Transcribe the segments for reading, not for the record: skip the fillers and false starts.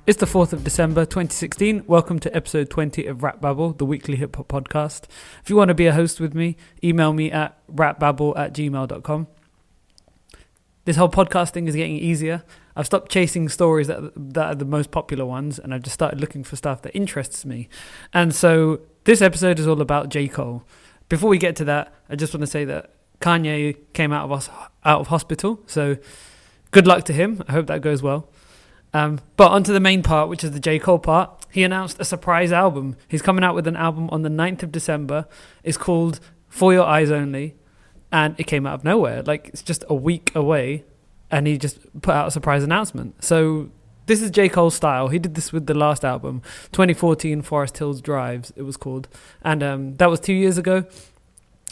It's the 4th of December 2016. Welcome to episode 20 of RapBabble, the weekly hip hop podcast. If you want to be a host with me, email me at rapbabble@gmail.com. This whole podcast thing is getting easier. I've stopped chasing stories that are the most popular ones, and I've just started looking for stuff that interests me. And so this episode is all about J. Cole. Before we get to that, I just want to say that Kanye came out of hospital, so good luck to him. I hope that goes well. But onto the main part, which is the J. Cole part. He announced a surprise album. He's coming out with an album on the 9th of December. It's called For Your Eyez Only. And it came out of nowhere. Like, it's just a week away. And he just put out a surprise announcement. So this is J. Cole's style. He did this with the last album, 2014 Forest Hills Drives, it was called. And that was 2 years ago.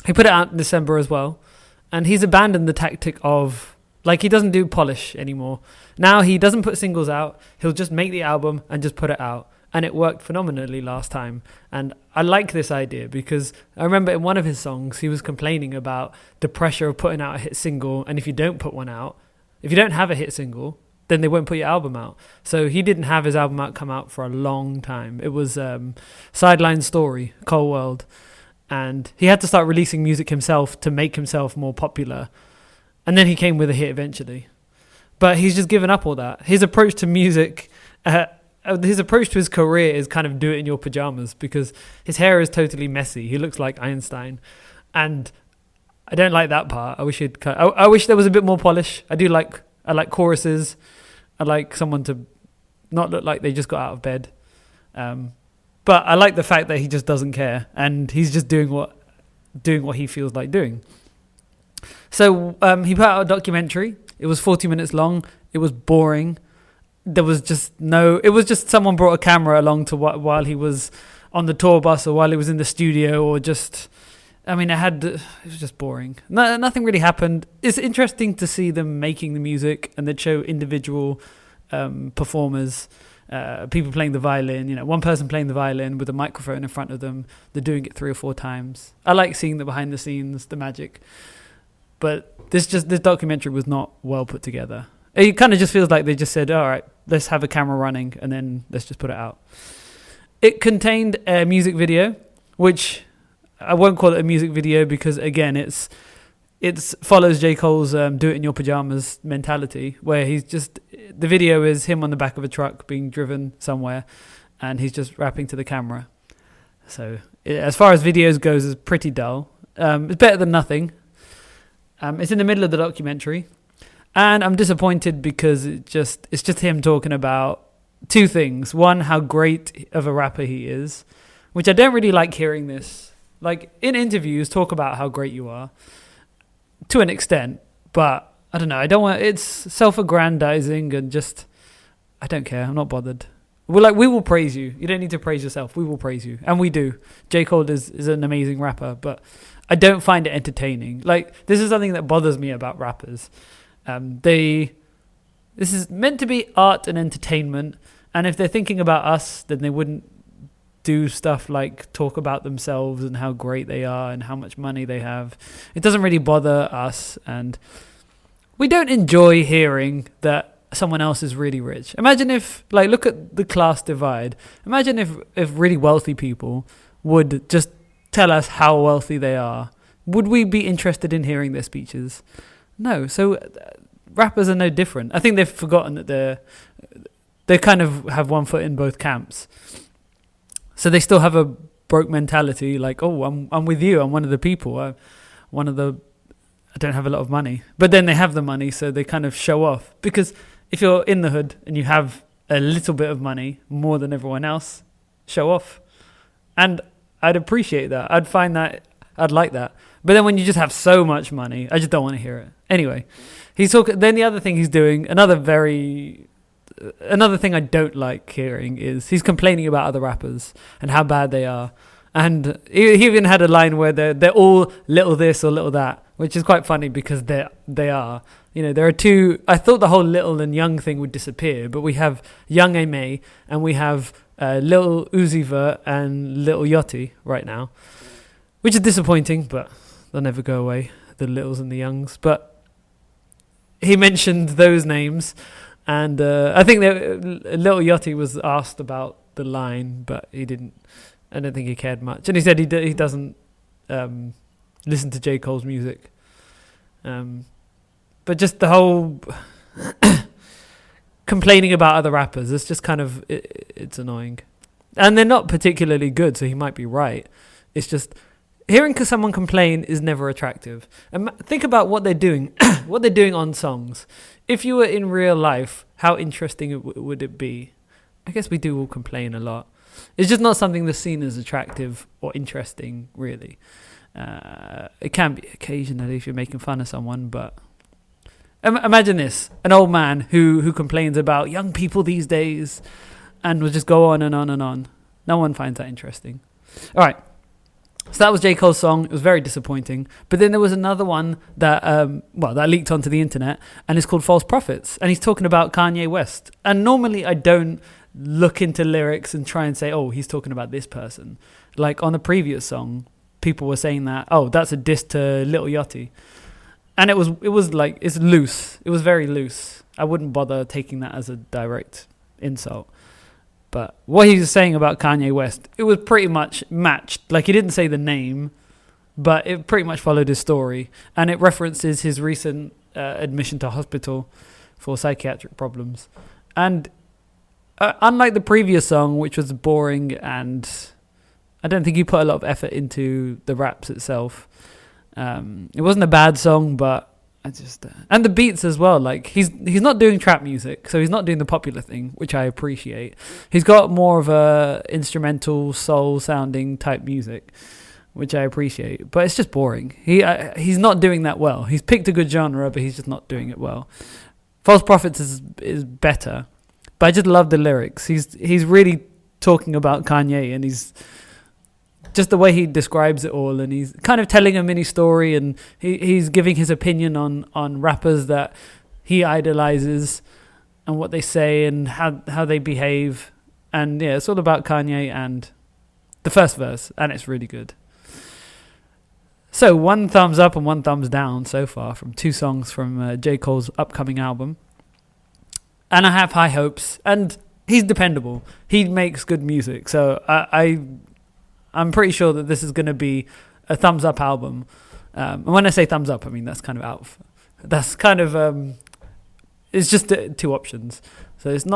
He put it out in December as well. And he's abandoned the tactic of... Like, he doesn't do polish anymore. Now he doesn't put singles out. He'll just make the album and just put it out. And it worked phenomenally last time. And I like this idea because I remember in one of his songs, he was complaining about the pressure of putting out a hit single. And if you don't put one out, if you don't have a hit single, then they won't put your album out. So he didn't have his album come out for a long time. It was Sideline Story, Cold World. And he had to start releasing music himself to make himself more popular. And then he came with a hit eventually. But he's just given up all that. His approach to music, his approach to his career is kind of do it in your pajamas because his hair is totally messy. He looks like Einstein. And I don't like that part. I wish there was a bit more polish. I like choruses. I like someone to not look like they just got out of bed. But I like the fact that he just doesn't care. And he's just doing what he feels like doing. So he put out a documentary. It was 40 minutes long. It was boring. It was just someone brought a camera along to while he was on the tour bus or while he was in the studio or just, it was just boring. Nothing really happened. It's interesting to see them making the music and they'd show individual performers, people playing the violin, one person playing the violin with a microphone in front of them. They're doing it 3 or 4 times. I like seeing the behind the scenes, the magic. But this documentary was not well put together. It kind of just feels like they just said, all right, let's have a camera running and then let's just put it out. It contained a music video, which I won't call it a music video because, again, it follows J. Cole's do it in your pajamas mentality, where the video is him on the back of a truck being driven somewhere and he's just rapping to the camera. So as far as videos goes, it's pretty dull. It's better than nothing. It's in the middle of the documentary, and I'm disappointed because it's just him talking about 2 things. One, how great of a rapper he is, which I don't really like hearing this. Like, in interviews, talk about how great you are, to an extent, but I don't know. It's self-aggrandizing and just, I don't care. I'm not bothered. We will praise you. You don't need to praise yourself. We will praise you. And we do. J. Cole is an amazing rapper, but I don't find it entertaining. Like, this is something that bothers me about rappers. This is meant to be art and entertainment. And if they're thinking about us, then they wouldn't do stuff like talk about themselves and how great they are and how much money they have. It doesn't really bother us. And we don't enjoy hearing that someone else is really rich. Imagine if, look at the class divide. Imagine if really wealthy people would just tell us how wealthy they are. Would we be interested in hearing their speeches? No. So rappers are no different. I think they've forgotten that they kind of have one foot in both camps. So they still have a broke mentality, like, oh, I'm with you. I'm one of the people. I don't have a lot of money. But then they have the money, so they kind of show off. Because if you're in the hood and you have a little bit of money, more than everyone else, show off. And I'd appreciate that. I'd like that. But then when you just have so much money, I just don't want to hear it. Anyway, then the other thing he's doing, another thing I don't like hearing is he's complaining about other rappers and how bad they are. And he even had a line where they're all little this or little that, which is quite funny because they are. There are 2. I thought the whole little and young thing would disappear, but we have Young A.M.A. and we have Lil Uzi Vert and Lil Yachty right now, which is disappointing, but they'll never go away, the littles and the youngs. But he mentioned those names, And I think that Lil Yachty was asked about the line, but he didn't. I don't think he cared much. And he said he doesn't listen to J. Cole's music. But just the whole complaining about other rappers, it's just kind of, it's annoying. And they're not particularly good, so he might be right. It's just, hearing someone complain is never attractive. And think about what they're doing, what they're doing on songs. If you were in real life, how interesting would it be? I guess we do all complain a lot. It's just not something that's seen as attractive or interesting, really. It can be occasionally if you're making fun of someone, but imagine this, an old man who complains about young people these days and will just go on and on and on. No one finds that interesting. All right. So that was J. Cole's song. It was very disappointing. But then there was another one that that leaked onto the internet, and it's called False Prophets. And he's talking about Kanye West. And normally I don't look into lyrics and try and say, oh, he's talking about this person. Like on the previous song, people were saying that, oh, that's a diss to Lil Yachty. And it was like, it's loose. It was very loose. I wouldn't bother taking that as a direct insult. But what he was saying about Kanye West, it was pretty much matched. Like, he didn't say the name, but it pretty much followed his story. And it references his recent admission to hospital for psychiatric problems. And unlike the previous song, which was boring, and I don't think he put a lot of effort into the raps itself. It wasn't a bad song, but I just and the beats as well. Like, he's not doing trap music, so he's not doing the popular thing, which I appreciate. He's got more of a instrumental, soul sounding type music, which I appreciate. But it's just boring. He's not doing that well. He's picked a good genre, but he's just not doing it well. False Prophets is better, but I just love the lyrics. He's really talking about Kanye, and he's just the way he describes it all, and he's kind of telling a mini story, and he's giving his opinion on rappers that he idolizes and what they say and how they behave. And yeah, it's all about Kanye and the first verse, and it's really good. So 1 thumbs up and 1 thumbs down so far from 2 songs from J. Cole's upcoming album. And I have high hopes, and he's dependable. He makes good music, so I'm pretty sure that this is going to be a thumbs up album. And when I say thumbs up, I mean that's kind of it's just 2 options. So it's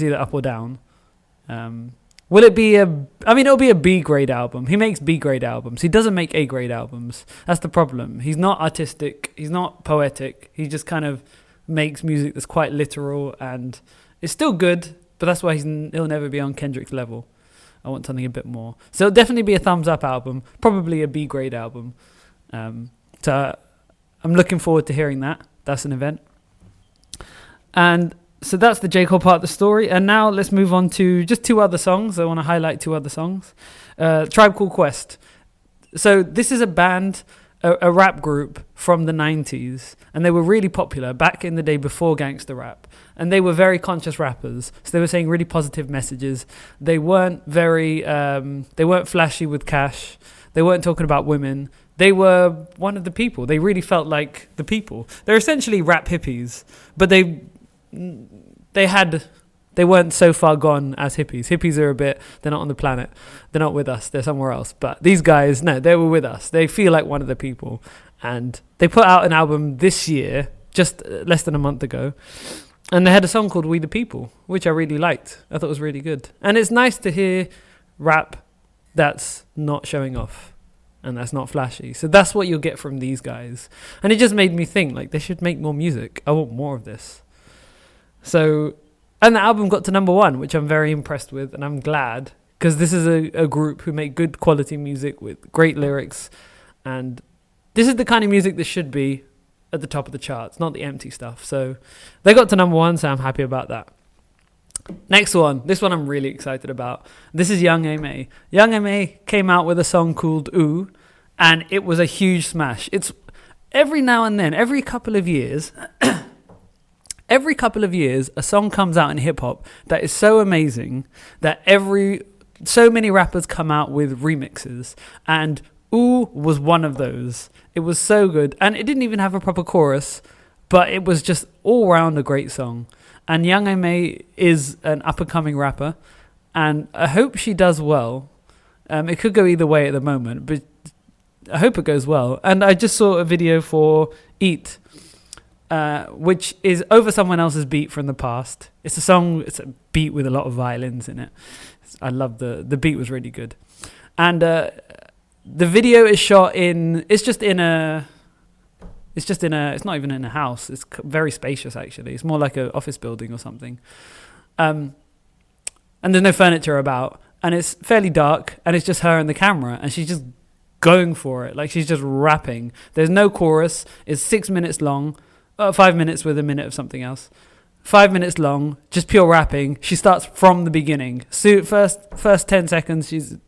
either up or down. Will it be it'll be a B grade album. He makes B grade albums. He doesn't make A grade albums. That's the problem. He's not artistic. He's not poetic. He just kind of makes music that's quite literal, and it's still good, but that's why he'll never be on Kendrick's level. I want something a bit more. So it'll definitely be a thumbs up album, probably a B grade album. So I'm looking forward to hearing that. That's an event. And so that's the J. Cole part of the story. And now let's move on to just 2 other songs. I want to highlight 2 other songs. Tribe Called Quest. So this is a band, a rap group from the 90s. And they were really popular back in the day before gangster rap. And they were very conscious rappers. So they were saying really positive messages. They weren't they weren't flashy with cash. They weren't talking about women. They were one of the people. They really felt like the people. They're essentially rap hippies, but they weren't so far gone as hippies. Hippies are they're not on the planet. They're not with us. They're somewhere else. But these guys, no, they were with us. They feel like one of the people. And they put out an album this year, just less than a month ago. And they had a song called We the People, which I really liked. I thought it was really good. And it's nice to hear rap that's not showing off and that's not flashy. So that's what you'll get from these guys. And it just made me think, like, they should make more music. I want more of this. So, and the album got to number 1, which I'm very impressed with, and I'm glad, because this is a group who make good quality music with great lyrics. And this is the kind of music that should be at the top of the charts, not the empty stuff. So they got to number 1, so I'm happy about that. Next one, this one I'm really excited about. This is Young M.A. Young M.A. came out with a song called Ooh, and it was a huge smash. It's every now and then, every couple of years, a song comes out in hip hop that is so amazing that so many rappers come out with remixes, and Ooh was one of those. It was so good, and it didn't even have a proper chorus, but it was just all round a great song. And Young M.A is an up-and-coming rapper, and I hope she does well. It could go either way at the moment, but I hope it goes well. And I just saw a video for Eat, which is over someone else's beat from the past. It's a beat with a lot of violins in it. I love the beat was really good. And the video is shot it's not even in a house. It's very spacious, actually. It's more like an office building or something. And there's no furniture about. And it's fairly dark. And it's just her and the camera. And she's just going for it. Like, she's just rapping. There's no chorus. It's 6 minutes long. 5 minutes with a minute of something else. 5 minutes long. Just pure rapping. She starts from the beginning. So first 10 seconds, she's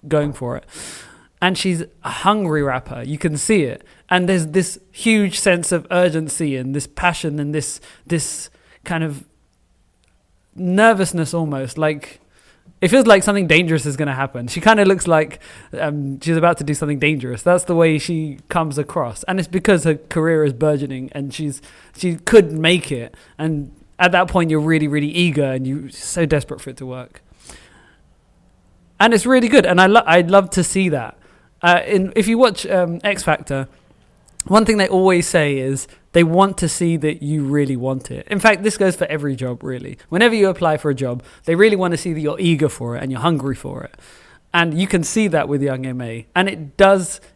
going for it. And she's a hungry rapper. You can see it. And there's this huge sense of urgency and this passion and this kind of nervousness almost. Like, it feels like something dangerous is going to happen. She kind of looks like she's about to do something dangerous. That's the way she comes across. And it's because her career is burgeoning and she could make it. And at that point, you're really, really eager and you're so desperate for it to work. And it's really good. And I'd love to see that. If you watch X Factor, one thing they always say is they want to see that you really want it. In fact, this goes for every job, really. Whenever you apply for a job, they really want to see that you're eager for it and you're hungry for it. And you can see that with Young M.A. And it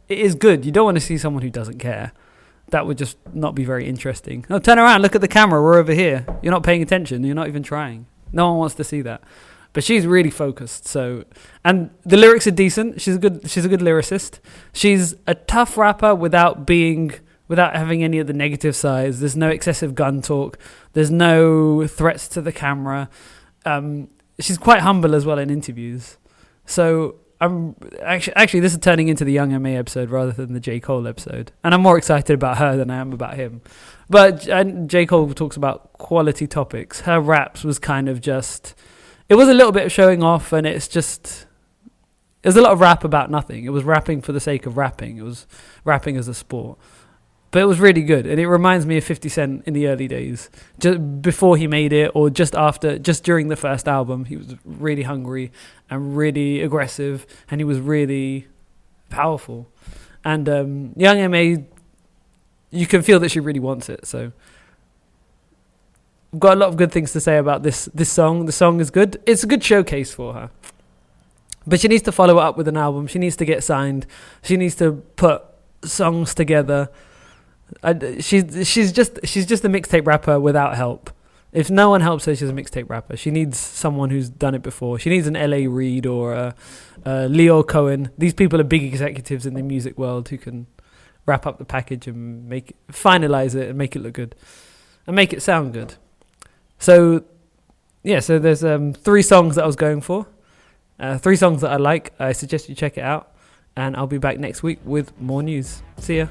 is good. You don't want to see someone who doesn't care. That would just not be very interesting. Oh, turn around, look at the camera, we're over here. You're not paying attention, you're not even trying. No one wants to see that. But she's really focused. And the lyrics are decent. She's a good lyricist. She's a tough rapper without having any of the negative sides. There's no excessive gun talk. There's no threats to the camera. She's quite humble as well in interviews. So I'm actually this is turning into the Young M.A episode rather than the J. Cole episode. And I'm more excited about her than I am about him. But J. Cole talks about quality topics. Her raps was kind of just... It was a little bit of showing off, and there's a lot of rap about nothing. It was rapping for the sake of rapping. It was rapping as a sport. But it was really good, and it reminds me of 50 Cent in the early days. Just before he made it, or just during the first album, he was really hungry and really aggressive, and he was really powerful. And Young M.A, you can feel that she really wants it, so... I've got a lot of good things to say about this song. The song is good. It's a good showcase for her. But she needs to follow it up with an album. She needs to get signed. She needs to put songs together. She's just a mixtape rapper without help. If no one helps her, she's a mixtape rapper. She needs someone who's done it before. She needs an L.A. Reid or a Leo Cohen. These people are big executives in the music world who can wrap up the package and finalize it and make it look good and make it sound good. So there's 3 songs that I was going for. 3 songs that I like. I suggest you check it out. And I'll be back next week with more news. See ya.